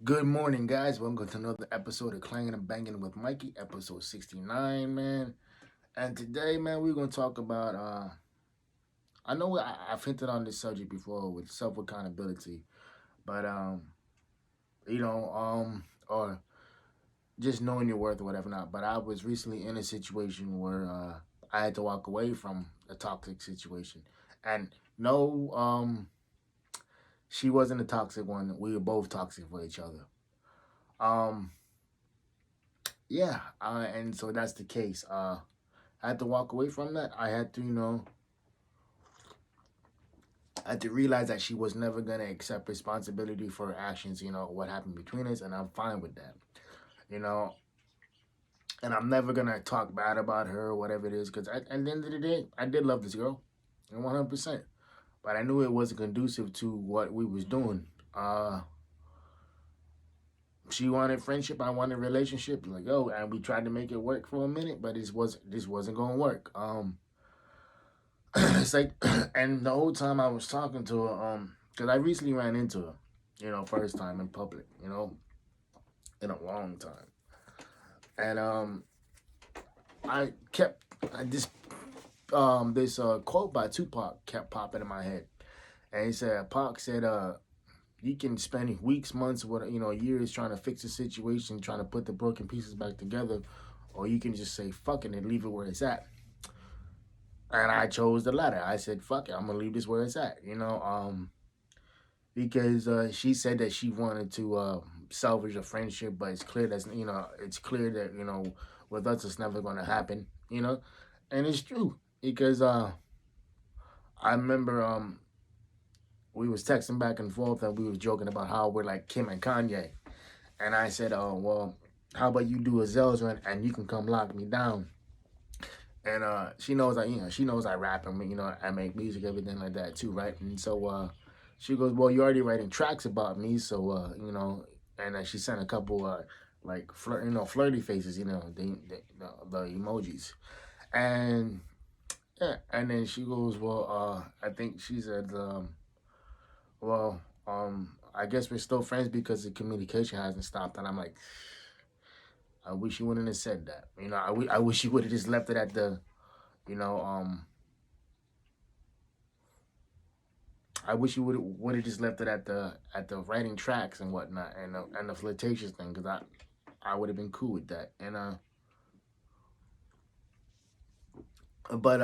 Good morning, guys. Welcome to another episode of Clangin and Bangin with Mikey, episode 69, man. And today, man, we're gonna talk about I know I've hinted on this subject before with self accountability, but you know, or just knowing your worth or whatever not. But I was recently in a situation where I had to walk away from a toxic situation. And no, she wasn't a toxic one. We were both toxic for each other. Um yeah, and so that's the case. I had to walk away from that. I had to, I had to realize that she was never gonna accept responsibility for her actions. What happened between us, and I'm fine with that. You know, and I'm never gonna talk bad about her or whatever it is, because at the end of the day, I did love this girl, 100%. But I knew it wasn't conducive to what we was doing. Uh, she wanted friendship, I wanted relationship. Like, oh, and we tried to make it work for a minute, but this wasn't gonna work. It's like, and the whole time I was talking to her, because I recently ran into her, first time in public, in a long time, and I kept I this quote by Tupac kept popping in my head, and he said, Pac said, you can spend weeks, months, years trying to fix a situation, trying to put the broken pieces back together, or you can just say fuck it and leave it where it's at. And I chose the latter. I said, fuck it, I'm gonna leave this where it's at. Because she said that she wanted to salvage a friendship, but it's clear that with us it's never going to happen. And it's true because I remember we was texting back and forth and we was joking about how we're like Kim and Kanye, and I said, oh well, how about you do a Zelda and you can come lock me down. And she knows she knows I rap and I make music, everything like that too, right? And so she goes, well, you're already writing tracks about me, so and she sent a couple like flirty faces, the emojis, and yeah, and then she goes, well, I think she said, well, I guess we're still friends because the communication hasn't stopped, and I'm like, I wish you wouldn't have said that, I wish you would have just left it at the, you know, I wish you would have just left it at the writing tracks and whatnot, and the flirtatious thing, because I would have been cool with that. And but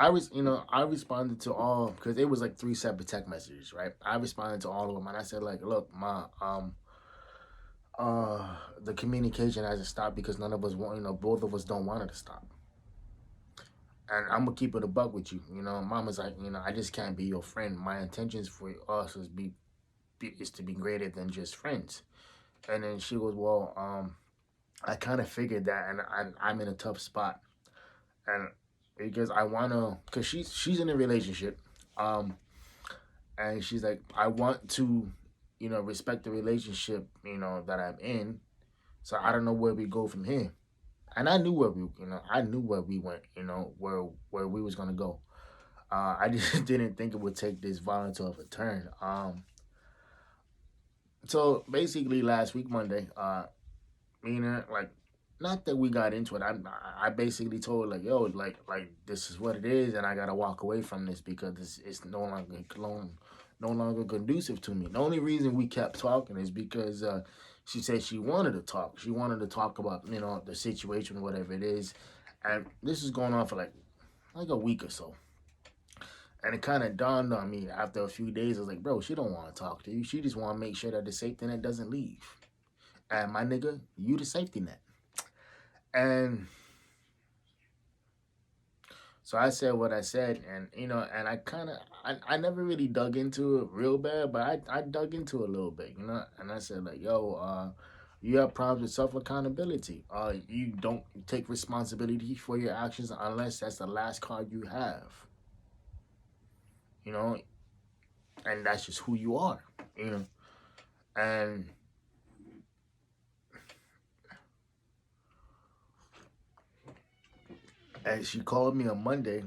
I responded to all, because it was like three separate text messages, right? I responded to all of them, and I said like, look, ma, the communication hasn't stopped because none of us want, both of us don't want it to stop. And I'm gonna keep it a buck with you. Mama's like, I just can't be your friend. My intentions for us is to be greater than just friends. And then she goes, well, I kind of figured that, and I'm in a tough spot, and because I wanna, cause she's in a relationship, um, and she's like, I want to, respect the relationship, that I'm in. So I don't know where we go from here. And I knew where we went, where we was gonna go. I just didn't think it would take this violent of a turn. So basically, last week Monday, like, not that we got into it. I basically told her like, yo, like this is what it is, and I gotta walk away from this because it's no longer conducive to me. The only reason we kept talking is because she said she wanted to talk. She wanted to talk about the situation, whatever it is, and this is going on for like a week or so. And it kind of dawned on me after a few days. I was like, bro, she don't want to talk to you. She just want to make sure that the safety net doesn't leave. And my nigga, you the safety net. And so I said what I said, and and I never really dug into it real bad, but I dug into it a little bit, and I said like, yo, you have problems with self accountability. You don't take responsibility for your actions unless that's the last card you have, you know, and that's just who you are, you know. And she called me on Monday.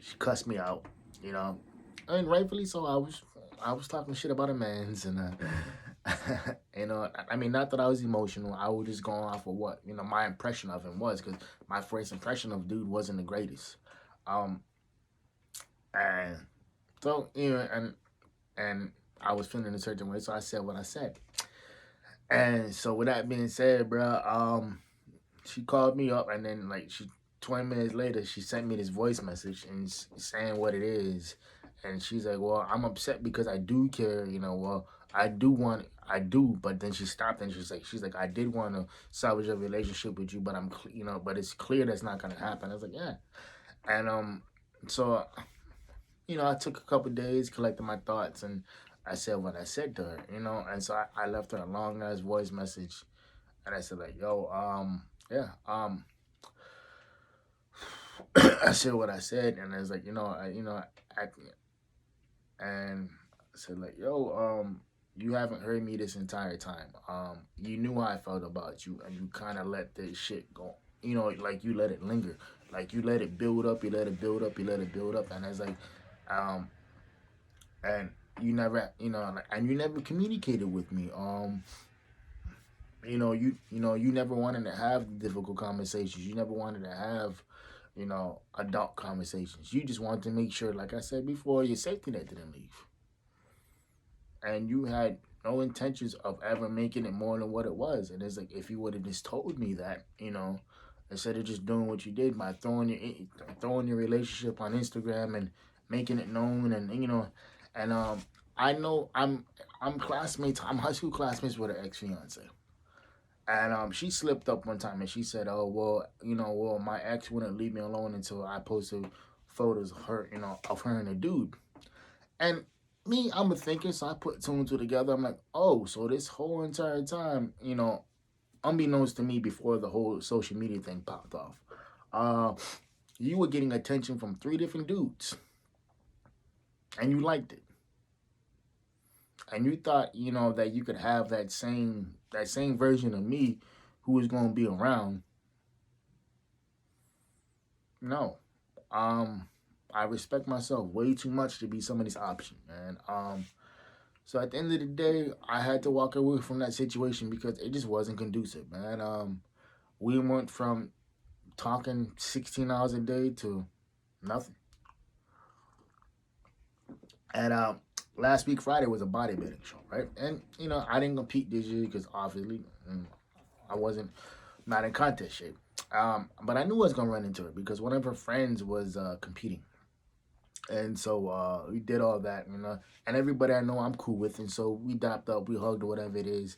She cussed me out, you know, and rightfully so. I was talking shit about a man's, I mean, not that I was emotional. I was just going off of what my impression of him was, because my first impression of dude wasn't the greatest. Um, and so and I was feeling a certain way, so I said what I said. And so with that being said, bro, she called me up, and then like 20 minutes later, she sent me this voice message and saying what it is, and she's like, "Well, I'm upset because I do care, Well, I do, but then she stopped and she's like, I did want to salvage a relationship with you, but but it's clear that's not gonna happen." I was like, "Yeah," and so I took a couple days, collected my thoughts, and I said what I said to her, and so I left her a long ass voice message, and I said like, "Yo, yeah, I said what I said," and I was like, I, and I said like, "Yo, you haven't heard me this entire time. You knew how I felt about you, and you kind of let this shit go. Like you let it linger, like you let it build up, you let it build up, you let it build up, and I was like, um, and you never, like, and you never communicated with me. You never wanted to have difficult conversations. You never wanted to have, adult conversations. You just wanted to make sure, like I said before, your safety net didn't leave, and you had no intentions of ever making it more than what it was. And it's like, if you would have just told me that, instead of just doing what you did by throwing your relationship on Instagram and making it known, and and I know I'm classmates. I'm high school classmates with her ex fiance. And she slipped up one time and she said, "Oh well, my ex wouldn't leave me alone until I posted photos of her, of her and a dude." And me, I'm a thinker, so I put two and two together. I'm like, "Oh, so this whole entire time, unbeknownst to me, before the whole social media thing popped off, uh, you were getting attention from three different dudes, and you liked it, and you thought, that you could have that same version of me, who was going to be around." No. Um, I respect myself way too much to be somebody's option, man. So at the end of the day, I had to walk away from that situation because it just wasn't conducive, man. We went from talking 16 hours a day to nothing. And last week Friday was a bodybuilding show, right? And I didn't compete this year because obviously I wasn't not in contest shape. But I knew I was gonna run into it because one of her friends was competing. And so we did all that, and everybody I know I'm cool with, and so we dapped up, we hugged, whatever it is.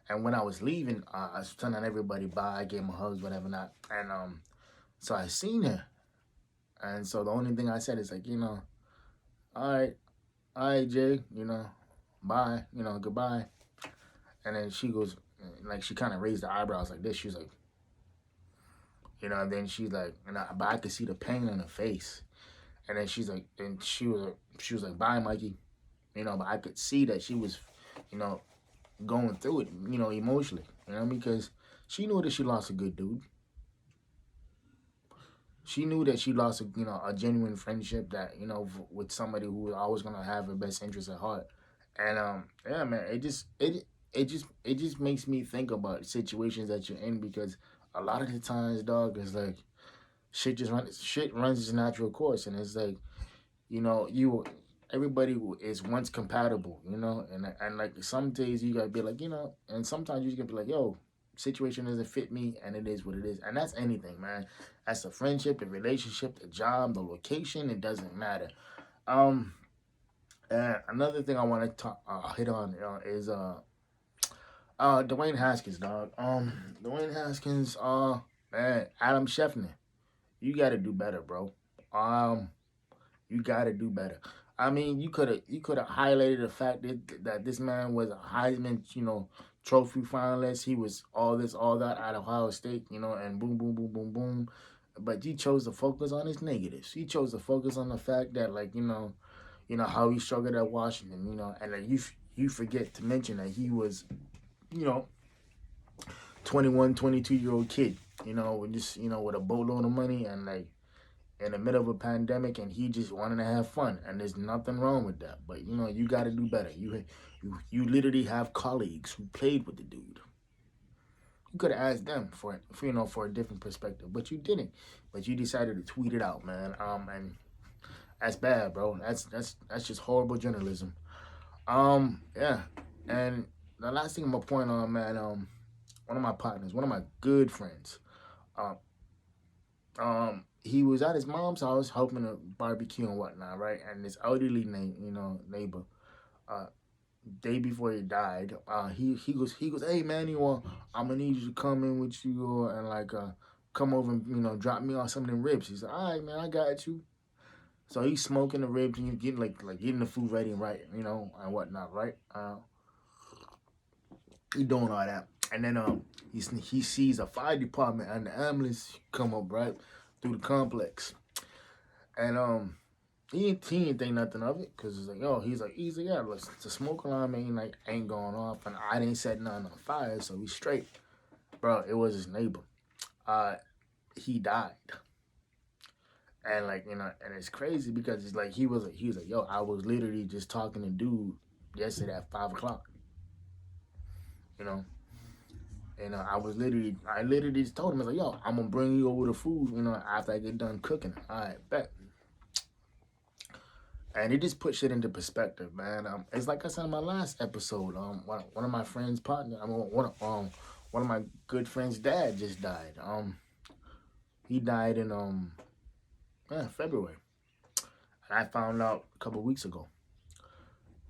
And when I was leaving, I was telling everybody bye, I gave them hugs, whatever not. And so I seen her, and so the only thing I said is like, all right, Jay, bye, goodbye. And then she goes, like, she kind of raised her eyebrows like this. She was like, and then she's like, but I could see the pain on her face. And then she was like, bye, Mikey. But I could see that she was, you know, going through it, emotionally, because she knew that she lost a good dude. She knew that she lost a genuine friendship that, with somebody who was always gonna have her best interest at heart. And yeah, man, it just makes me think about situations that you're in, because a lot of the times, dog, is like shit runs its natural course, and it's like, you everybody is once compatible, and like some days you gotta be like, and sometimes you just gotta be like, yo, situation doesn't fit me, and it is what it is. And that's anything, man. That's a friendship, a relationship, the job, the location, it doesn't matter. um and another thing I want to talk hit on is Dwayne Haskins, dog. Dwayne Haskins, man, Adam Scheffner, you got to do better, bro. um You got to do better. I mean, you could have highlighted the fact that this man was a Heisman, trophy finalist. He was all this, all that at Ohio State, and boom, boom, boom, boom, boom. But he chose to focus on his negatives. He chose to focus on the fact that, like, how he struggled at Washington, and like you forget to mention that he was, you know, 21, 22-year-old kid, with just, with a boatload of money, and like in the middle of a pandemic, and he just wanted to have fun, and there's nothing wrong with that. But you got to do better. You literally have colleagues who played with the dude. You could have asked them for a different perspective, but you didn't. But you decided to tweet it out, man. And that's bad, bro. That's just horrible journalism. Yeah. And the last thing I'm gonna point on, man. One of my partners, one of my good friends. Um, he was at his mom's house helping to barbecue and whatnot, right? And this elderly neighbor, uh, day before he died, he goes, hey man, I'm gonna need you to come in with you and like come over and drop me off some of them ribs. He's like, all right man, I got you. So he's smoking the ribs and he's getting like getting the food ready and right, and whatnot, right? He doing all that, and then he sees a fire department and the ambulance come up right through the complex, and he didn't think nothing of it because it's like, yo, he's like, yeah, listen, the smoke alarm ain't going off, and I didn't set nothing on fire, so we straight, bro. It was his neighbor. Uh, he died, and and it's crazy because it's like he was like, yo, I was literally just talking to dude yesterday at 5 o'clock, you know. And I literally just told him, I was like, yo, I'm gonna bring you over the food, after I get done cooking. All right, bet. And it just puts shit into perspective, man. It's like I said in my last episode. One of my friends' partner, one of my good friends' dad just died. He died in February, and I found out a couple weeks ago.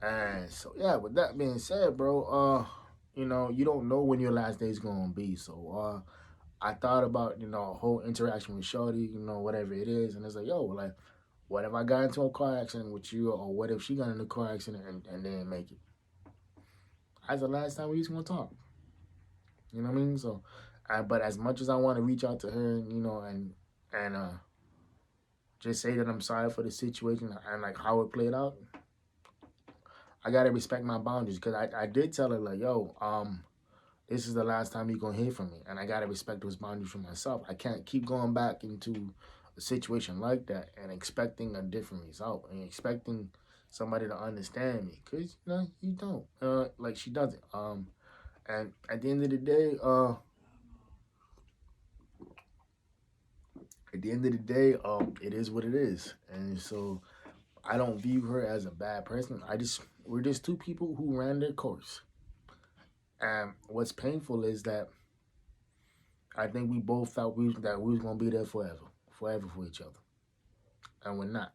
And so yeah, with that being said, bro, you don't know when your last day is gonna be. So I thought about a whole interaction with Shorty, whatever it is, and it's like, yo, like, what if I got into a car accident with you, or what if she got into a car accident and didn't make it? That's the last time we was gonna talk. You know what I mean? So, but as much as I want to reach out to her, and just say that I'm sorry for the situation and like how it played out, I gotta respect my boundaries because I did tell her like, yo, this is the last time you're gonna hear from me, and I gotta respect those boundaries for myself. I can't keep going back into a situation like that and expecting a different result and expecting somebody to understand me, cause you don't. Like she doesn't. And at the end of the day, it is what it is, and so I don't view her as a bad person. We're just two people who ran their course. And what's painful is that I think we both felt that we was gonna be there forever for each other, and we're not.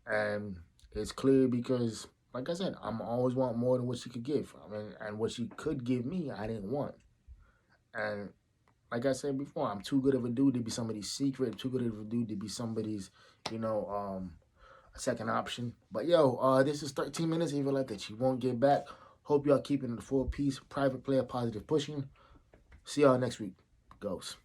And it's clear because, like I said, I'm always want more than what she could give. I mean, and what she could give me, I didn't want. And like I said before, I'm too good of a dude to be somebody's secret. Too good of a dude to be somebody's, you know, a second option. But yo, this is 13 minutes. Even like that, you won't get back. Hope y'all keeping the full piece. Private player, positive pushing. See y'all next week. Ghost.